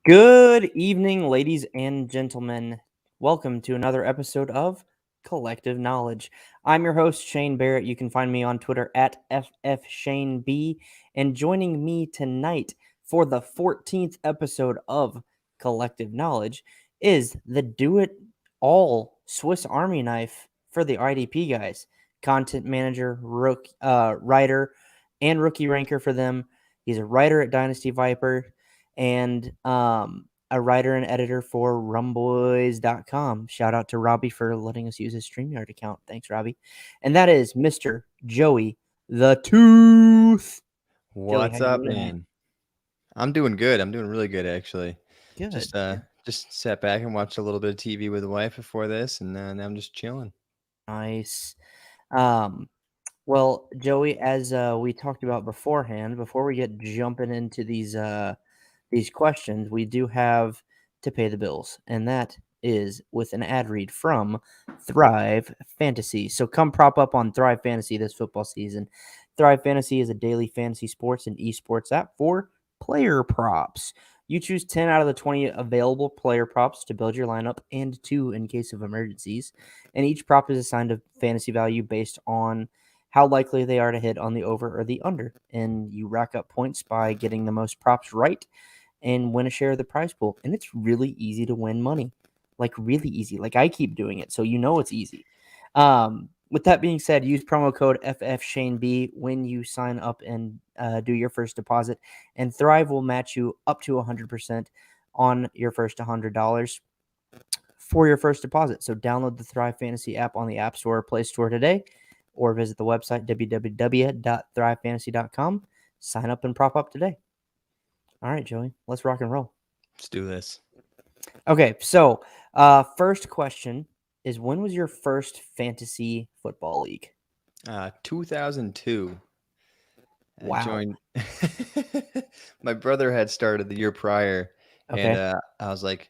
Good evening, ladies and gentlemen. Welcome to another episode of Kollectiv Knowledge. I'm your host, Shane Barrett. You can find me on Twitter at FFShaneB. And joining me tonight for the 14th episode of Kollectiv Knowledge is the do-it-all Swiss Army knife for the IDP guys. Content manager, writer, and rookie ranker for them. He's a writer at Dynasty Viper and a writer and editor for rumboys.com. Shout out to Robbie for letting us use his StreamYard account. Thanks, Robbie. And that is Mr. Joey the Tooth. Joey, how What's you up, doing tonight? man? I'm doing good. I'm doing really good, actually. Good. Just sat back and watched a little bit of TV with the wife before this, and now I'm just chilling. Nice. Well, Joey, as we talked about beforehand, before we get jumping into these questions, we do have to pay the bills, and that is with an ad read from Thrive Fantasy. So come prop up on Thrive Fantasy this football season. Thrive Fantasy is a daily fantasy sports and esports app for player props. You choose 10 out of the 20 available player props to build your lineup and 2 in case of emergencies. And each prop is assigned a fantasy value based on how likely they are to hit on the over or the under. And you rack up points by getting the most props right and win a share of the prize pool. And it's really easy to win money. Like really easy. Like I keep doing it, so you know it's easy. With that being said, use promo code FFShaneB when you sign up and do your first deposit. And Thrive will match you up to 100% on your first $100 for your first deposit. So download the Thrive Fantasy app on the App Store or Play Store today, or visit the website www.thrivefantasy.com. Sign up and prop up today. All right, Joey, let's rock and roll. Let's do this. Okay, so first question is, when was your first fantasy football league? 2002. Wow. I joined. My brother had started the year prior, and Okay. I was like,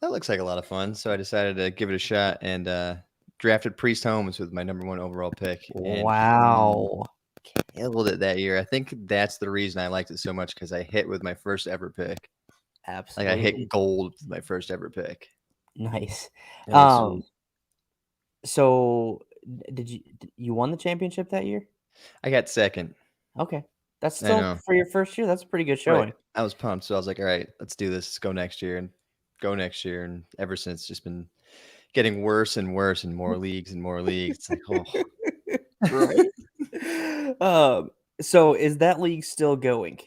"That looks like a lot of fun." So I decided to give it a shot and drafted Priest Holmes with my number 1 overall pick, and Wow. he killed it that year. I think that's the reason I liked it so much, because I hit with my first ever pick. Like I hit Absolutely. gold with my first ever pick. Nice. It was Um, so did you won the championship that year? I got second. Okay. That's I still know. for your first year. That's a pretty good Right. showing. I was pumped. So I was like, all right, let's do this. Let's go next year and go next year. And ever since, it's just been getting worse and worse and more leagues and more leagues. It's like, oh, Right? So is that league still going?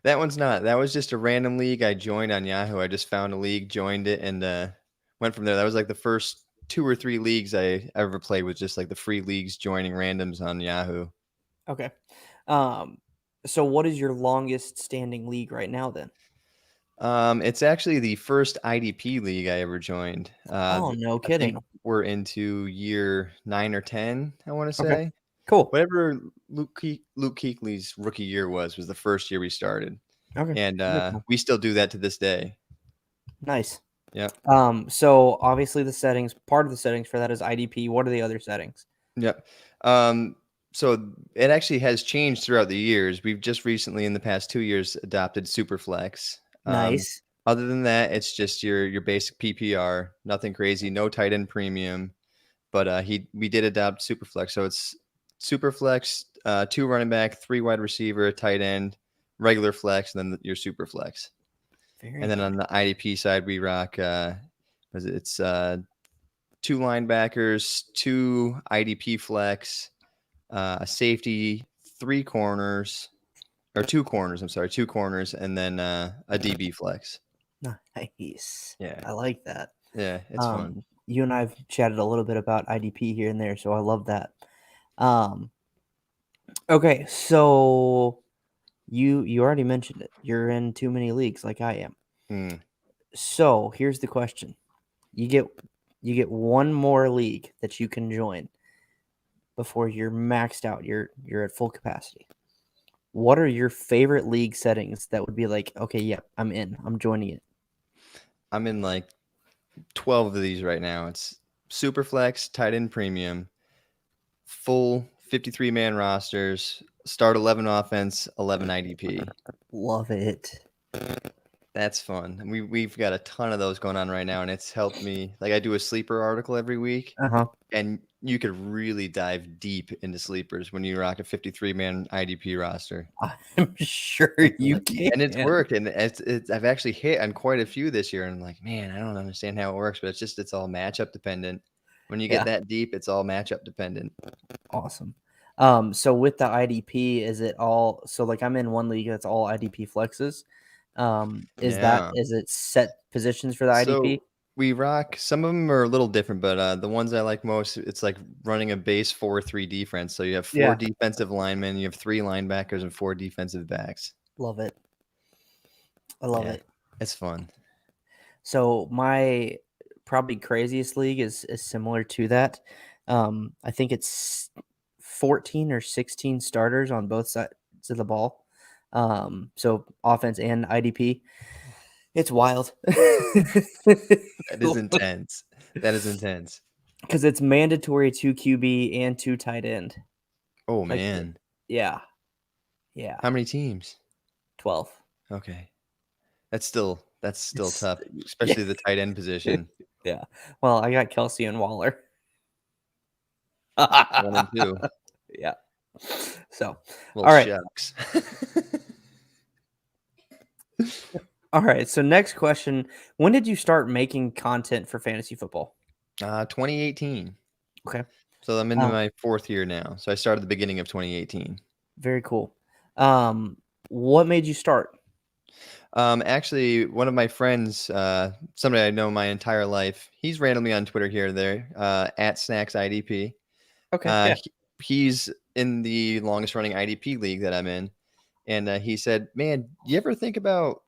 that one's not. That was just a random league I joined on Yahoo. I just found a league, joined it, and went from there. That was like the first 2 or 3 leagues I ever played, was just like the free leagues joining randoms on Yahoo. Okay. Um, so what is your longest standing league right now then? It's actually the first IDP league I ever joined. Oh, no I think kidding. we're into year 9 or 10, I want to Okay. say. Cool. Whatever Luke Kuechly's rookie year was the first year we started, Okay. and Very cool. we still do that to this day. Nice. Yep. So obviously part of the settings for that is IDP. What are the other settings? Yep. So it actually has changed throughout the years. We've just recently, in the past 2 years, adopted Superflex. Nice. Other than that, it's just your basic PPR, nothing crazy, no tight end premium. But we did adopt Superflex, so it's Superflex, 2 running back, 3 wide receiver, a tight end, regular flex, and then your Superflex. Very And then nice. on the IDP side, we rock it's 2 linebackers, 2 IDP flex, a safety, 3 corners, or 2 corners. I'm sorry, 2 corners, and then a DB flex. Nice. Yeah, I like that. it's fun. You and I've chatted a little bit about IDP here and there, so I love that. Okay, so you already mentioned it. You're in too many leagues like I am. Mm. So here's the question: you get one more league that you can join before you're maxed out. You're at full capacity. What are your favorite league settings that would be like, okay, yeah, I'm in. I'm joining it. I'm in like 12 of these right now. It's Superflex, tight end premium, full 53-man rosters, start 11 offense, 11 IDP. Love it. That's fun. We've got a ton of those going on right now, and it's helped me. Like I do a sleeper article every week, Uh-huh. and you could really dive deep into sleepers when you rock a 53-man IDP roster. I'm sure you And it's can. worked, and I've actually hit on quite a few this year, and I'm like, man, I don't understand how it works, but it's all matchup dependent. When you get Yeah. that deep, it's all matchup dependent. Awesome. So with the IDP, is it all so like I'm in one league that's all IDP flexes. Yeah. Is it set positions for the So IDP? we rock. Some of them are a little different, but the ones I like most, it's like running a base 4-3 defense. So you have four Yeah. defensive linemen, you have three linebackers, and four defensive backs. Love it. I love Yeah, it. it's fun. So my probably craziest league is similar to that. I think it's 14 or 16 starters on both sides of the ball. So offense and IDP. It's wild. That is intense. That is intense. Because it's mandatory 2 QB and 2 tight end. Oh Like, man, yeah, yeah, how many teams? 12. Okay, that's still It's tough, yeah, especially the tight end position. yeah. Well, I got Kelsey and Waller. 1 and 2. Yeah. So, Well, all right, shucks. all right. So next question: when did you start making content for fantasy football? 2018. Okay. So I'm into Um, my 4th year now. So I started the beginning of 2018. very cool. Um, what made you start? Actually, one of my friends, somebody I know my entire life, he's randomly on Twitter here or there, at Snacks IDP. Okay. Yeah. He's in the longest running IDP league that I'm in. And he said, man, you ever think about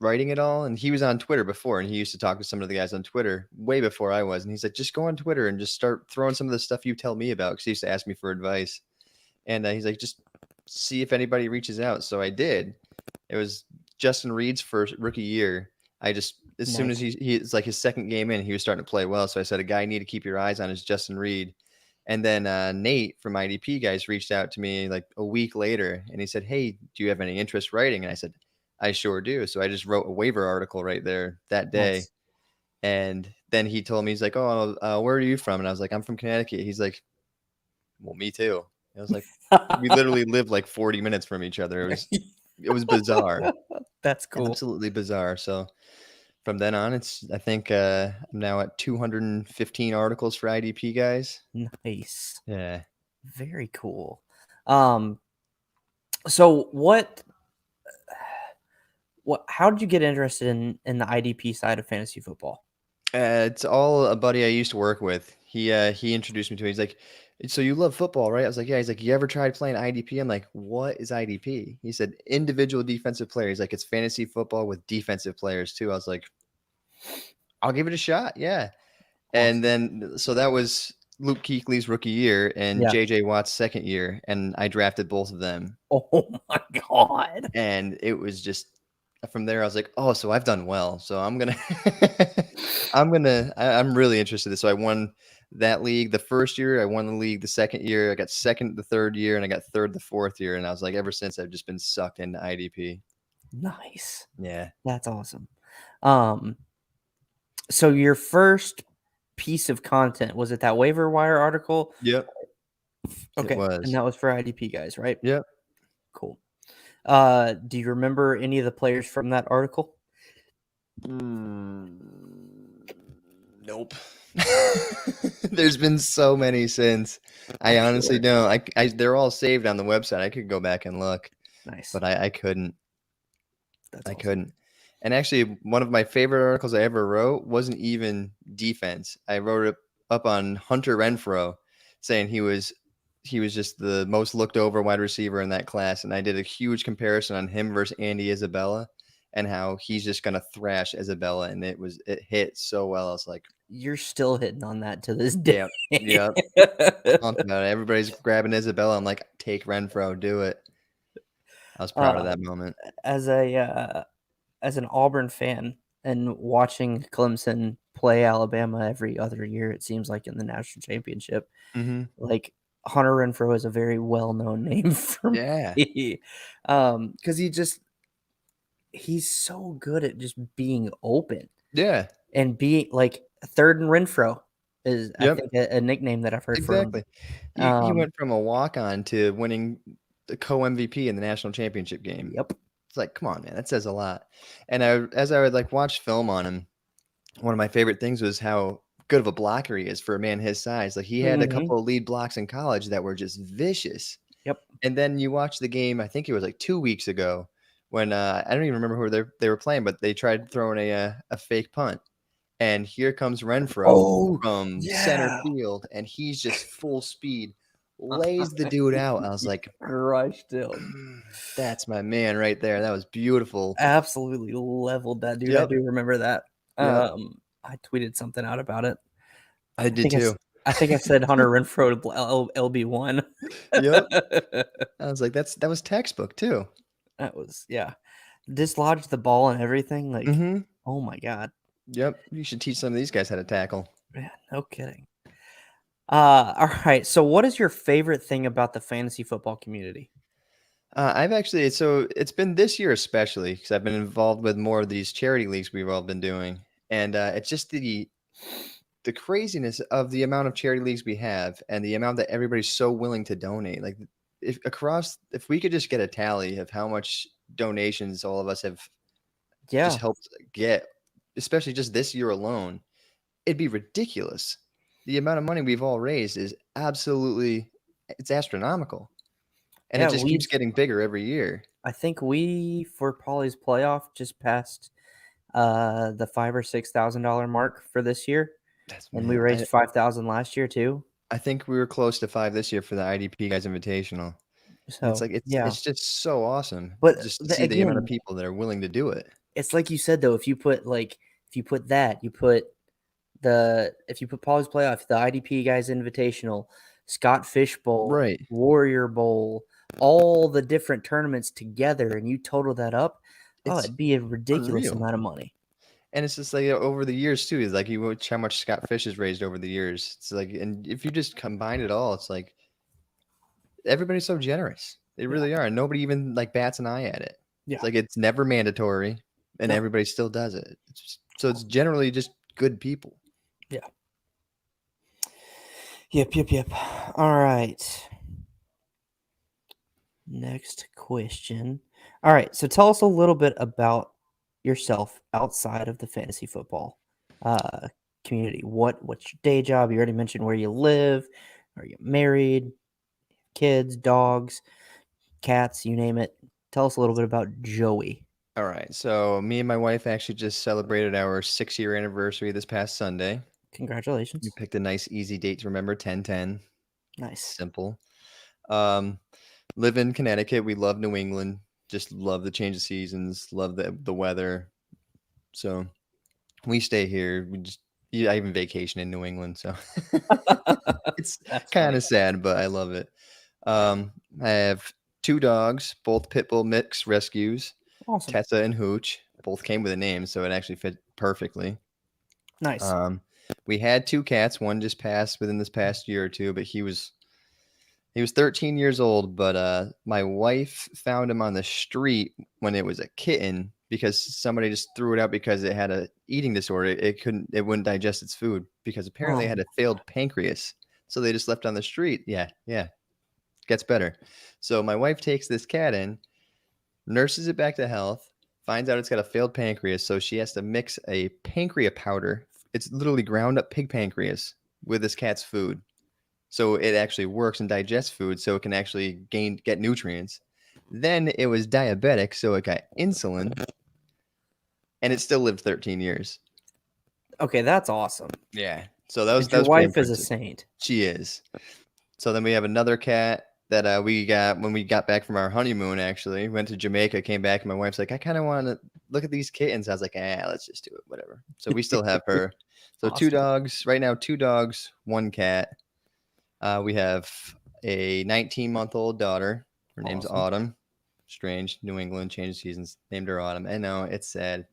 writing it all? And he was on Twitter before, and he used to talk to some of the guys on Twitter way before I was. And he's like, just go on Twitter and just start throwing some of the stuff you tell me about. Because he used to ask me for advice. And he's like, just see if anybody reaches out. So I did. It was Justin Reed's first rookie year. As soon as Nice. it's like his second game in, he was starting to play well. So I said, a guy you need to keep your eyes on is Justin Reed. And then Nate from IDP guys reached out to me like a week later, and he said, hey, do you have any interest writing? And I said, I sure do. So I just wrote a waiver article right there that day. Nice. And then he told me, he's like, oh, where are you from? And I was like, I'm from Connecticut. He's like, well, me too. I was like, we literally lived like 40 minutes from each other. It was bizarre, That's cool. absolutely bizarre. So from then on, I think I'm now at 215 articles for IDP guys. Nice. Yeah. Very cool. Um, so how did you get interested in the IDP side of fantasy football? It's all a buddy I used to work with. He introduced me to it. He's like, so you love football, right? I was like, yeah. He's like, you ever tried playing IDP? I'm like, what is IDP? He said, individual defensive player. He's like, it's fantasy football with defensive players too. I was like, I'll give it a shot. Yeah. And Awesome. then, so that was Luke Kuechly's rookie year and Yeah. JJ Watt's second year. And I drafted both of them. Oh my god. And it was just from there, I was like, oh, so I've done well. So I'm going to, I'm really interested. So I won that league the first year. I won the league the second year. I got second the third year, and I got third the fourth year. And I was like, ever since, I've just been sucked into IDP. Nice. Yeah. That's awesome. Um, so your first piece of content, was it that waiver wire article? Yep. It Okay. And was. that was for IDP guys, right? Yep. Cool. Do you remember any of the players from that article? Mm, nope. There's been so many since. I honestly Sure. don't. They're all saved on the website. I could go back and look, Nice. but I couldn't. That's I awesome. couldn't. And actually, one of my favorite articles I ever wrote wasn't even defense. I wrote it up on Hunter Renfrow, saying he was just the most looked over wide receiver in that class, and I did a huge comparison on him versus Andy Isabella, and how he's just gonna thrash Isabella, and it hit so well. I was like, You're still hitting on that to this day. yeah, talking about it. Everybody's grabbing Isabella. I'm like, take Renfrow, do it. I was proud of that moment. As an Auburn fan and watching Clemson play Alabama every other year, it seems like in the national championship, Mm-hmm. like Hunter Renfrow is a very well-known name for Yeah. me, because he's so good at just being open Yeah. and being like third and Renfro is I Yep. think a nickname that I've heard for him. Exactly. He went from a walk-on to winning the co-MVP in the national championship game. Yep. It's like, come on, man, that says a lot. And as I would like watch film on him, one of my favorite things was how good of a blocker he is for a man his size. Like he had a Mhm. couple of lead blocks in college that were just vicious. Yep. And then you watch the game, I think it was like 2 weeks ago when I don't even remember who they were playing, but they tried throwing a fake punt. And here comes Renfro Oh, from center yeah. field, and he's just full speed, lays the dude out. I was like, Crushed him. that's my man right there. That was beautiful. Absolutely leveled that dude. I Yep. do remember that. Yep. I tweeted something out about it. I I did think too. I think I said Hunter Renfro to LB1. Yep. I was like, that was textbook too. That was yeah. Dislodged the ball and everything, like, Mm-hmm. oh my god. Yep. You should teach some of these guys how to tackle. Yeah, no kidding. Alright, so what is your favorite thing about the fantasy football community? I've actually, so it's been this year especially because I've been involved with more of these charity leagues we've all been doing, and it's just the craziness of the amount of charity leagues we have and the amount that everybody's so willing to donate. Like if we could just get a tally of how much donations all of us have just Yeah, helped get, especially just this year alone, it'd be ridiculous. The amount of money we've all raised is absolutely, it's astronomical. And it yeah, just keeps getting bigger every year. I think we, for Polly's playoff, just passed, the $5,000 or $6,000 mark for this year, That's and we man. raised 5,000 last year too. I think we were close to 5 this year for the IDP guys invitational. And it's So, like yeah. it's just so awesome But, just to the see the amount of again, people that are willing to do it. it's like you said, though, if you put that, if you put Paul's Playoff, the IDP Guys Invitational, Scott Fish Bowl, Right. Warrior Bowl, all the different tournaments together, and you total that up, It's it'd be a ridiculous unreal. amount of money. And it's just like over the years too. It's like you watch how much Scott Fish has raised over the years. It's like, and if you just combine it all, it's like everybody's so generous. They Yeah. really are. And nobody even like bats an eye at it. Yeah. It's like it's never mandatory, and No. everybody still does it. So it's generally just good people. Yeah. Yep. All right. Next question. All right. So tell us a little bit about yourself outside of the fantasy football uh, community. What's your day job? You already mentioned where you live. Are you married? Kids, dogs, cats, you name it. Tell us a little bit about Joey. All right. So me and my wife actually just celebrated our 6-year anniversary this past Sunday. We Congratulations. picked a nice, easy date to remember, 10/10. Nice. Simple. Um, live in Connecticut. We love New England. Just love the change of seasons. Love the weather. So we stay here. I even vacation in New England. So it's That's kind funny. of sad, but I love it. I have 2 dogs, both pit bull mix rescues, Awesome. Tessa and Hooch. Both came with a name, so it actually fit perfectly. Nice. We had 2 cats. One just passed within this past year or two, but he was 13 years old, but my wife found him on the street when it was a kitten because somebody just threw it out because it had a eating disorder. It wouldn't digest its food because apparently it had Oh, a failed pancreas. So they just left it on the street. Yeah, gets better. So my wife takes this cat in, nurses it back to health, finds out it's got a failed pancreas, so she has to mix a pancreas powder. It's literally ground up pig pancreas with this cat's food. So it actually works and digests food so it can actually get nutrients. Then it was diabetic, so it got insulin, and it still lived 13 years. okay. That's awesome. Yeah. So that was And your pretty wife is a impressive. saint. She is. So then we have another cat that we got when we got back from our honeymoon. Actually, went to Jamaica, came back, and my wife's like, "I kind of want to look at these kittens." I was like, let's just do it, whatever." So we still have her. So 2 Awesome. dogs right now, 2 dogs, 1 cat. We have a 19-month-old daughter. Her name's Awesome. Autumn. Strange, New England, change of seasons. Named her Autumn. I know, it's sad.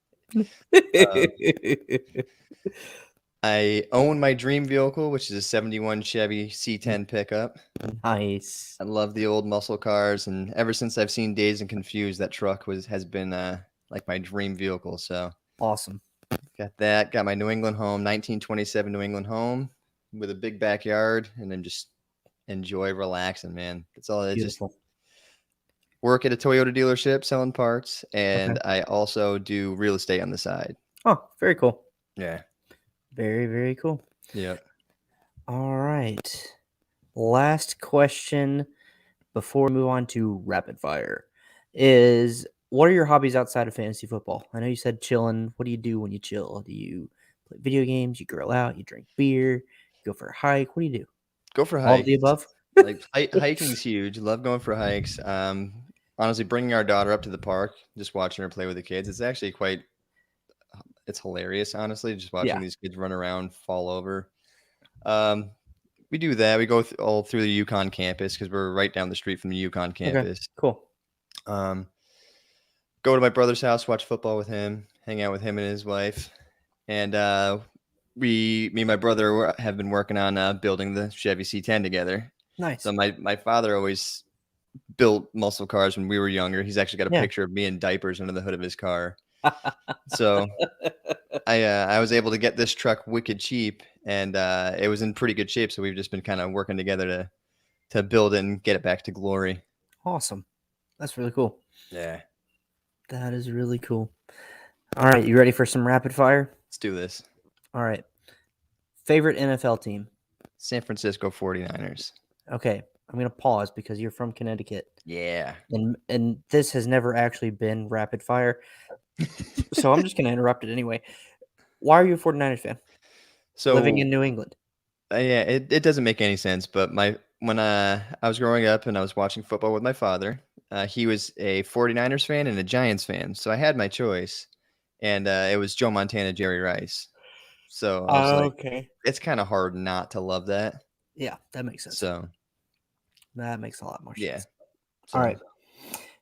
I own my dream vehicle, which is a 71 Chevy C10 pickup. Nice. I love the old muscle cars, and ever since I've seen Dazed and Confused, that truck has been like my dream vehicle. So Awesome. got that. Got my New England home, 1927 New England home with a big backyard, and then just enjoy relaxing, man. That's all. It's just Beautiful. work at a Toyota dealership selling parts, Okay. and I also do real estate on the side. Oh, very cool. Yeah. Very, very cool. Yep. All right. Last question before we move on to rapid fire is what are your hobbies outside of fantasy football? I know you said chilling. What do you do when you chill? Do you play video games? You grill out? You drink beer? You go for a hike? What do you do? Go for a All of hike. the above? Like hiking's huge. Love going for hikes. Honestly, bringing our daughter up to the park, just watching her play with the kids, it's actually quite. It's hilarious, honestly, just watching Yeah. these kids run around, fall over. Um, we do that. We go all through the Yukon campus because we're right down the street from the Yukon Okay. campus. Cool. Um, go to my brother's house, watch football with him, hang out with him and his wife, and me and my brother have been working on building the Chevy C10 together. Nice. So my father always built muscle cars when we were younger. He's actually got a Yeah. picture of me in diapers under the hood of his car. So I was able to get this truck wicked cheap, and it was in pretty good shape. So we've just been kind of working together to build it and get it back to glory. Awesome. That's really cool. Yeah, That is really cool. All right. You ready for some rapid fire? let's do this. All right. Favorite NFL team? San Francisco 49ers. Okay. I'm going to pause because you're from Connecticut. Yeah. And this has never actually been rapid fire. So I'm just going to interrupt it anyway. Why are you a 49ers fan? So Living in New England. yeah, it doesn't make any sense. But when I was growing up and I was watching football with my father, he was a 49ers fan and a Giants fan. So I had my choice, and it was Joe Montana, Jerry Rice. So I was like, Okay. it's kind of hard not to love that. Yeah, that makes sense. So That makes a lot more yeah. sense. So, All right.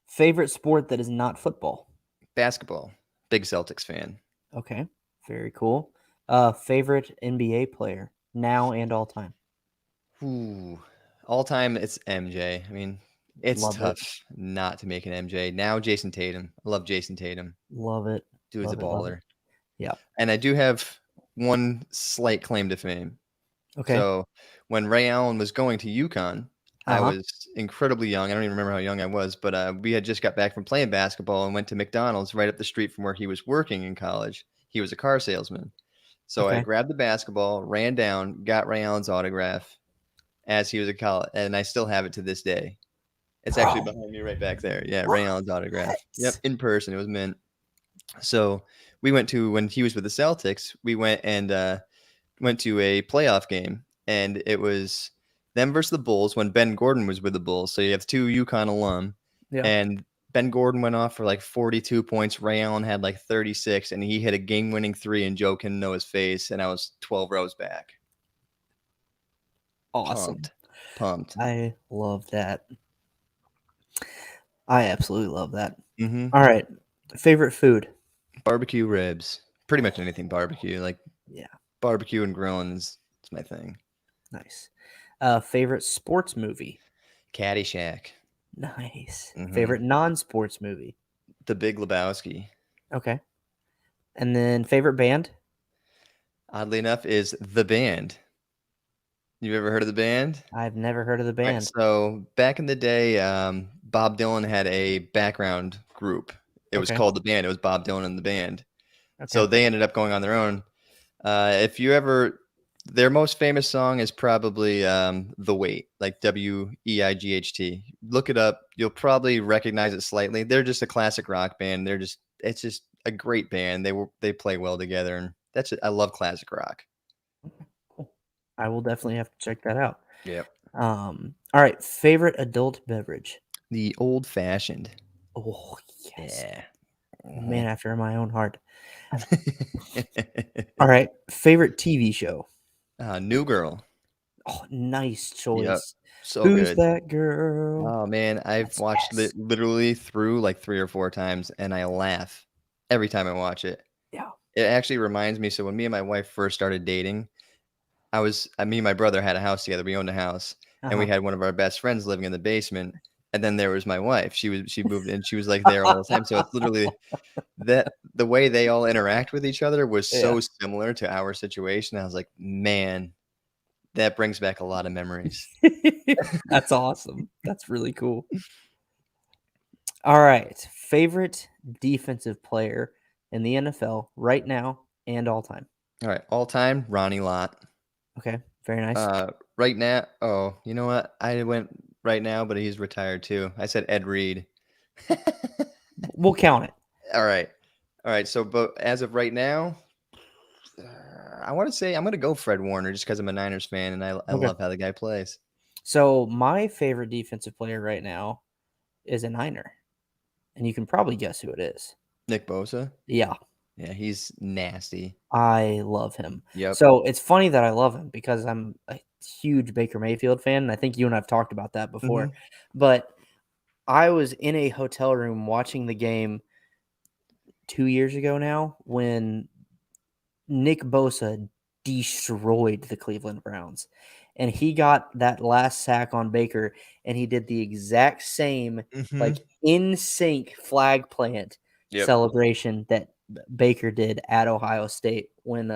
Favorite sport that is not football? basketball, big Celtics fan. Okay. Very cool. Favorite NBA player now and all time? Ooh, all time it's MJ. I mean, it's Love it. tough not to make an MJ. Now Jason Tatum. I love Jason Tatum. Love it. Dude's a Love it. Love it. baller. Yeah. And I do have one slight claim to fame. Okay. So when Ray Allen was going to UConn, I Uh-huh. was incredibly young. I don't even remember how young I was, but we had just got back from playing basketball and went to McDonald's right up the street from where he was working in college. He was a car salesman. So I Okay. grabbed the basketball, ran down, got Ray Allen's autograph as he was a college, and I still have it to this day. It's actually Bro. behind me right back there. Yeah, Ray Allen's autograph. Yep, What? in person. It was mint. So we went to, when he was with the Celtics, we went and went to a playoff game, and it was them versus the Bulls when Ben Gordon was with the Bulls. So you have two UConn alum, Yeah. and Ben Gordon went off for like 42 points. Ray Allen had like 36, and he hit a game-winning three, and Joe couldn't know his face, and I was 12 rows back. Awesome. Pumped. I love that. I absolutely love that. Mm-hmm. All right. Favorite food? Barbecue ribs. Pretty much anything barbecue. Like Yeah. barbecue and grilling is my thing. Nice. Favorite sports movie? Caddyshack. Nice. Mhm. Favorite non-sports movie? The Big Lebowski. Okay. And then favorite band? Oddly enough, is The Band. You ever heard of The Band? I've never heard of the Right, band. so back in the day, Bob Dylan had a background group. It was Okay. called The Band. It was Bob Dylan and the band. Okay. So they ended up going on their own. If you ever, their most famous song is probably The Wait, like Weight. Look it up. You'll probably recognize it slightly. They're just a classic rock band. It's just a great band. They play well together, and I love classic rock. Cool. I will definitely have to check that out. Yep. All right. Favorite adult beverage? The Old Fashioned. Oh, yes. Yeah. Man after my own heart. All right. Favorite TV show? New Girl. Oh, nice choice. Yep. So Who's good. that girl? Oh man, I've That's watched best. it literally through like 3 or 4 times, and I laugh every time I watch it. Yeah. It actually reminds me. So when me and my wife first started dating, me and my brother had a house together. We owned a house, and we Uh-huh. had one of our best friends living in the basement. And then there was my wife. She moved in. She was like there all the time. So it's literally that the way they all interact with each other was Yeah. so similar to our situation. I was like, man, that brings back a lot of memories. That's awesome. That's really cool. All right. Favorite defensive player in the NFL right now and all time. All right, all time Ronnie Lott. Okay. Very nice. Right now, oh, you know what? I went right now, but he's retired too. I said Ed Reed. We'll count it. All right, all right. So, but as of right now, I want to say I'm going to go Fred Warner just because I'm a Niners fan and I Okay. love how the guy plays. So my favorite defensive player right now is a Niner. And you can probably guess who it is. Nick Bosa. Yeah. Yeah, he's nasty. I love him. Yep. So it's funny that I love him because I'm a huge Baker Mayfield fan. And I think you and I've talked about that before. Mhm. But I was in a hotel room watching the game 2 years ago now when Nick Bosa destroyed the Cleveland Browns. And he got that last sack on Baker, and he did the exact same, Mhm. like, in sync flag plant Yep. celebration that Baker did at Ohio State when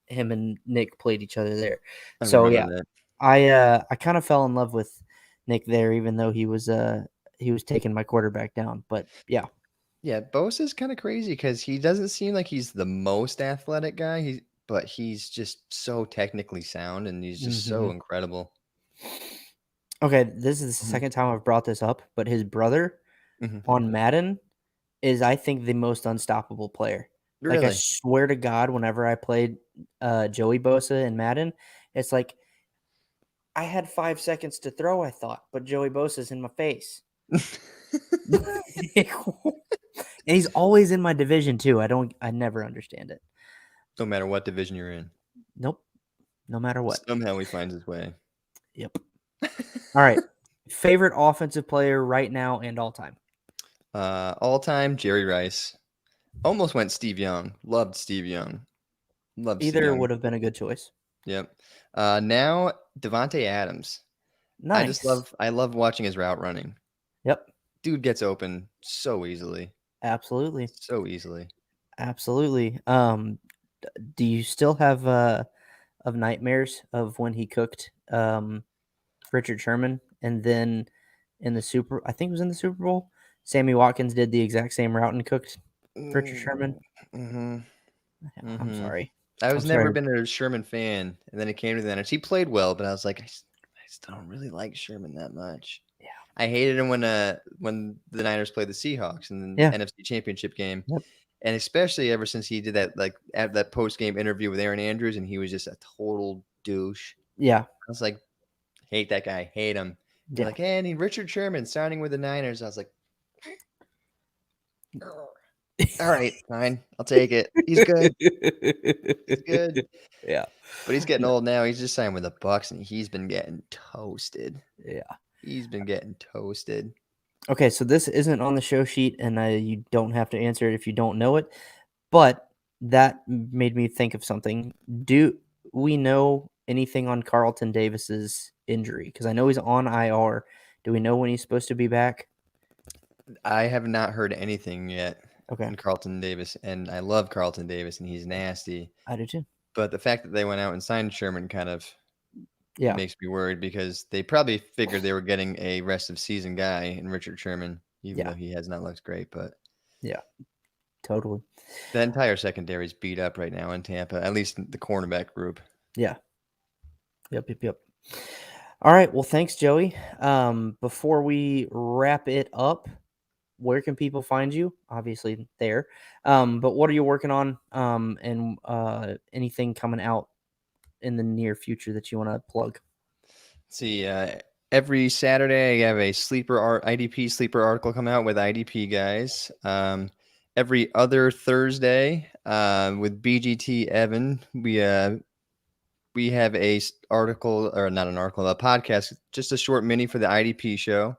him and Nick played each other there. I So remember yeah, that. I kind of fell in love with Nick there, even though he was taking my quarterback down. But yeah. Yeah, Bosa's kind of crazy because he doesn't seem like he's the most athletic guy. But he's just so technically sound and he's just so Mhm. incredible. Okay, this is the Mhm. second time I've brought this up, but his brother Mhm. on Madden is, I think, the most unstoppable player. Like, I Really? swear to God, whenever I played Joey Bosa in Madden, it's like I had 5 seconds to throw, I thought, but Joey Bosa's in my face. And he's always in my division too. I never understand it. No matter what division you're in, Nope. No matter what. somehow he finds his way. Yep. All right. Favorite offensive player right now and all time. All time Jerry Rice. Almost went Steve Young. Loved Steve Young. Loved Steve Either Young. would have been a good choice. Yep. Now Devonte Adams. Nice. I love watching his route running. Yep. Dude gets open so easily. Absolutely. So easily. Absolutely. Do you still have of nightmares of when he cooked Richard Sherman, and then in the I think it was in the Super Bowl, Sammy Watkins did the exact same route and cooked Richard Sherman? Mm-hmm. I'm Mm-hmm. sorry. I I'm was never sorry. been a Sherman fan, and then it came to the Niners. He played well, but I was like, I just don't really like Sherman that much. Yeah. I hated him when the Niners played the Seahawks in the Yeah. NFC Championship game, Yep. and especially ever since he did that at that post game interview with Aaron Andrews, and he was just a total douche. Yeah. I was like, hate that guy, hate him. They're Yeah. like, hey, I need Richard Sherman signing with the Niners. I was like, all right, fine, I'll take it. He's good. He's good. Yeah. But he's getting No, old now. He's just signed with the Bucks, and he's been getting toasted. yeah. He's been getting toasted. Okay, so this isn't on the show sheet, and you don't have to answer it if you don't know it. But that made me think of something. Do we know anything on Carlton Davis's injury? Because I know he's on IR. Do we know when he's supposed to be back? I have not heard anything yet Okay, on Carlton Davis, and I love Carlton Davis, and he's nasty. I do too. But the fact that they went out and signed Sherman kind of Yeah, makes me worried because they probably figured they were getting a rest of season guy in Richard Sherman, even yeah, though he has not looked great. But yeah, totally. the entire secondary is beat up right now in Tampa, at least the cornerback group. Yeah, yep. All right. Well, thanks, Joey. Before we wrap it up, where can people find you? Obviously there. But what are you working on? And anything coming out in the near future that you want to plug? See, every Saturday I have a IDP sleeper article come out with IDP guys. Every other Thursday with BGT Evan, we have article, or not an article, a podcast, just a short mini for the IDP show.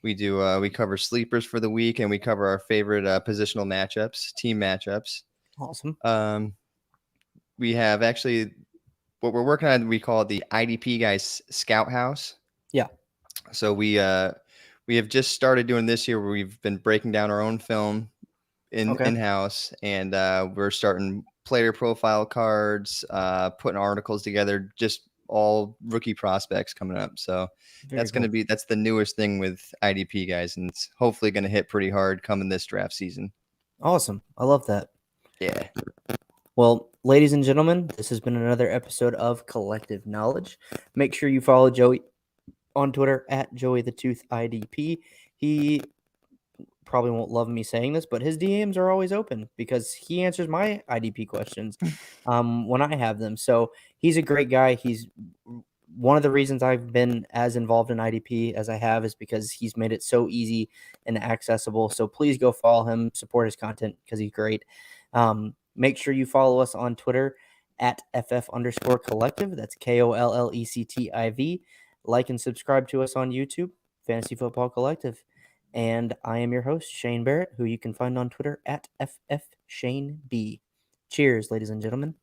We cover sleepers for the week, and we cover our favorite positional matchups, team matchups. Awesome. We have actually what we're working on. We call it the IDP guys Scout House. Yeah. So we have just started doing this year where we've been breaking down our own film Okay. in-house, and we're starting player profile cards, putting articles together, just all rookie prospects coming up. So Very cool. that's the newest thing with IDP, guys, and it's hopefully going to hit pretty hard coming this draft season. Awesome. I love that. Yeah. Well, ladies and gentlemen, this has been another episode of Kollectiv Knowledge. Make sure you follow Joey on Twitter at Joey the Tooth IDP. He probably won't love me saying this, but his DMs are always open because he answers my IDP questions when I have them. So he's a great guy. He's one of the reasons I've been as involved in IDP as I have is because he's made it so easy and accessible. So please go follow him, support his content because he's great. Make sure you follow us on Twitter at FF_collective. That's KOLLECTIV. Like and subscribe to us on YouTube, Fantasy Football Collective. And I am your host, Shane Barrett, who you can find on Twitter at FFShaneB. Cheers, ladies and gentlemen.